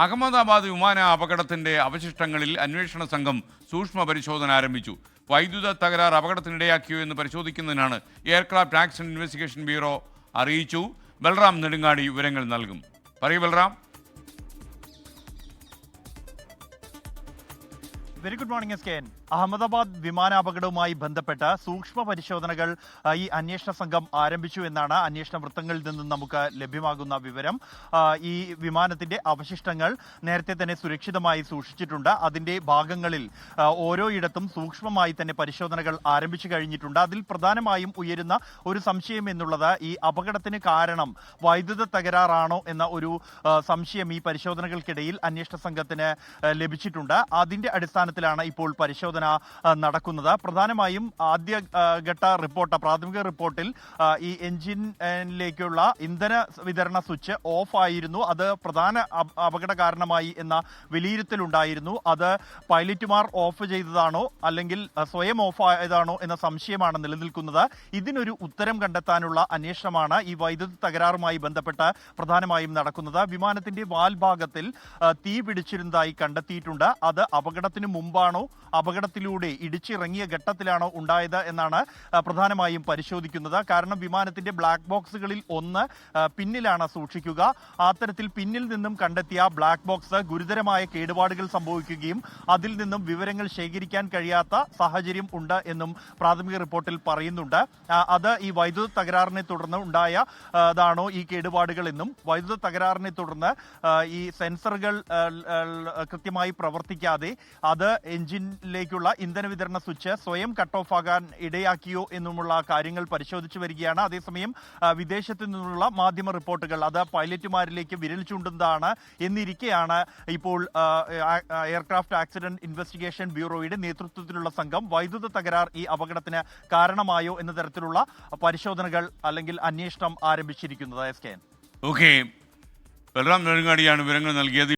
അഹമ്മദാബാദ് വിമാന അപകടത്തിന്റെ അവശിഷ്ടങ്ങളിൽ അന്വേഷണ സംഘം സൂക്ഷ്മ പരിശോധന ആരംഭിച്ചു. വൈദ്യുത തകരാർ അപകടത്തിനിടയാക്കിയോ എന്ന് പരിശോധിക്കുന്നതിനാണ് എയർക്രാഫ്റ്റ് ആക്സിഡന്റ് ഇൻവെസ്റ്റിഗേഷൻ ബ്യൂറോ അറിയിച്ചു. ബൽറാം നെടുങ്ങാടി വിവരങ്ങൾ നൽകും. പറയൂ Balram. Very good morning S K N. Ahmedabad വിമാനാപകടവുമായി ബന്ധപ്പെട്ട് സൂക്ഷ്മ പരിശോധനകൾ ഈ അന്വേഷണ സംഘം ആരംഭിച്ചു എന്നാണ് അന്വേഷണ വൃത്തങ്ങളിൽ നിന്നും നമുക്ക് ലഭ്യമാകുന്ന വിവരം. ഈ വിമാനത്തിന്റെ അവശിഷ്ടങ്ങൾ നേരത്തെ തന്നെ സുരക്ഷിതമായി സൂക്ഷിച്ചിട്ടുണ്ട്. അതിന്റെ ഭാഗങ്ങളിൽ ഓരോയിടത്തും സൂക്ഷ്മമായി തന്നെ പരിശോധനകൾ ആരംഭിച്ചു കഴിഞ്ഞിട്ടുണ്ട്. അതിൽ പ്രധാനമായും ഉയരുന്ന ഒരു സംശയം എന്നുള്ളത് ഈ അപകടത്തിന് കാരണം വൈദ്യുത തകരാറാണോ എന്ന ഒരു സംശയം ഈ പരിശോധനകൾക്കിടയിൽ അന്വേഷണ സംഘത്തിന് ലഭിച്ചിട്ടുണ്ട്. അതിന്റെ അടിസ്ഥാനത്തിലാണ് ഇപ്പോൾ പരിശോധന നടക്കുന്നത്. പ്രധാനമായും ആദ്യഘട്ട റിപ്പോർട്ട്, പ്രാഥമിക റിപ്പോർട്ടിൽ ഈ എഞ്ചിനിലേക്കുള്ള ഇന്ധന വിതരണ സ്വിച്ച് ഓഫ് ആയിരുന്നു. അത് പ്രധാന അപകട കാരണമായി എന്ന വിലയിരുത്തലുണ്ടായിരുന്നു. അത് പൈലറ്റുമാർ ഓഫ് ചെയ്തതാണോ അല്ലെങ്കിൽ സ്വയം ഓഫ് ആയതാണോ എന്ന സംശയമാണ് നിലനിൽക്കുന്നത്. ഇതിനൊരു ഉത്തരം കണ്ടെത്താനുള്ള അന്വേഷണമാണ് ഈ വൈദ്യുത തകരാറുമായി ബന്ധപ്പെട്ട് പ്രധാനമായും നടക്കുന്നത്. വിമാനത്തിന്റെ വാൽ ഭാഗത്തിൽ തീ പിടിച്ചിരുന്നതായി കണ്ടെത്തിയിട്ടുണ്ട്. അത് അപകടത്തിന് മുമ്പാണോ അപകടത്തിലൂടെ ഇടിച്ചിറങ്ങിയ ഘട്ടത്തിലാണോ ഉണ്ടായത് എന്നാണ് പ്രധാനമായും പരിശോധിക്കുന്നത്. കാരണം വിമാനത്തിന്റെ ബ്ലാക്ക് ബോക്സുകളിൽ ഒന്ന് പിന്നിലാണ് സൂക്ഷിക്കുക. അത്തരത്തിൽ പിന്നിൽ നിന്നും കണ്ടെത്തിയ ബ്ലാക്ക് ബോക്സ് ഗുരുതരമായ കേടുപാടുകൾ സംഭവിക്കുകയും അതിൽ നിന്നും വിവരങ്ങൾ ശേഖരിക്കാൻ കഴിയാത്ത സാഹചര്യം ഉണ്ട് എന്നും പ്രാഥമിക റിപ്പോർട്ടിൽ പറയുന്നുണ്ട്. അത് ഈ വൈദ്യുത തകരാറിനെ തുടർന്ന് ഉണ്ടായതാണോ ഈ കേടുപാടുകൾ എന്നും വൈദ്യുത തകരാറിനെ തുടർന്ന് ഈ സെൻസറുകൾ കൃത്യമായി പ്രവർത്തിക്കാതെ അത് എഞ്ചിനിലേക്കുള്ള ഇന്ധന വിതരണ സ്വിച്ച് സ്വയം കട്ട് ഓഫ് ആകാൻ ഇടയാക്കിയോ എന്നുമുള്ള കാര്യങ്ങൾ പരിശോധിച്ചു വരികയാണ്. അതേസമയം വിദേശത്തു നിന്നുള്ള മാധ്യമ റിപ്പോർട്ടുകൾ അത് പൈലറ്റുമാരിലേക്ക് വിരൽ ചൂണ്ടുന്നതാണ് എന്നിരിക്കെയാണ് ഇപ്പോൾ എയർക്രാഫ്റ്റ് ആക്സിഡന്റ് ഇൻവെസ്റ്റിഗേഷൻ ബ്യൂറോയുടെ നേതൃത്വത്തിലുള്ള സംഘം വൈദ്യുത തകരാർ ഈ അപകടത്തിന് കാരണമായോ എന്ന തരത്തിലുള്ള പരിശോധനകൾ അല്ലെങ്കിൽ അന്വേഷണം ആരംഭിച്ചിരിക്കുന്നത്. S K N. Okay, Balram നെടുങ്ങാടിയാണ് വിവരങ്ങൾ നൽകിയത്.